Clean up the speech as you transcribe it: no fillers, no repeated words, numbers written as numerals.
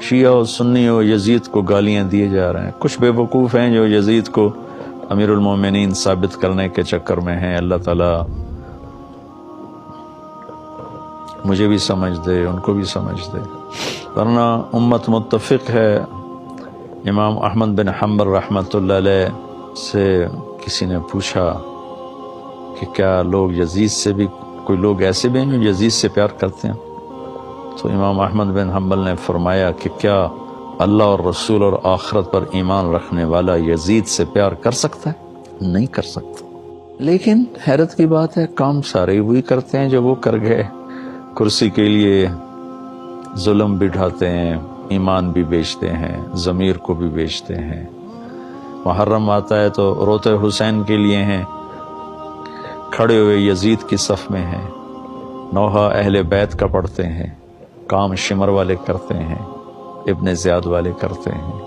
شیعہ و سنی و یزید کو گالیاں دیے جا رہے ہیں. کچھ بے وقوف ہیں جو یزید کو امیر المومنین ثابت کرنے کے چکر میں ہیں. اللہ تعالیٰ مجھے بھی سمجھ دے، ان کو بھی سمجھ دے. ورنہ امت متفق ہے. امام احمد بن حنبل رحمۃ اللہ علیہ سے کسی نے پوچھا کہ کیا لوگ یزید سے بھی، کوئی لوگ ایسے بھی ہیں جو یزید سے پیار کرتے ہیں؟ تو امام احمد بن حنبل نے فرمایا کہ کیا اللہ اور رسول اور آخرت پر ایمان رکھنے والا یزید سے پیار کر سکتا ہے؟ نہیں کر سکتا. لیکن حیرت کی بات ہے، کام سارے وہی کرتے ہیں جو وہ کر گئے. کرسی کے لیے ظلم بھی ڈھاتے ہیں، ایمان بھی بیچتے ہیں، ضمیر کو بھی بیچتے ہیں. محرم آتا ہے تو روتے حسین کے لیے ہیں، کھڑے ہوئے یزید کی صف میں ہیں. نوحہ اہل بیت کا پڑھتے ہیں، کام شمر والے کرتے ہیں، ابن زیاد والے کرتے ہیں.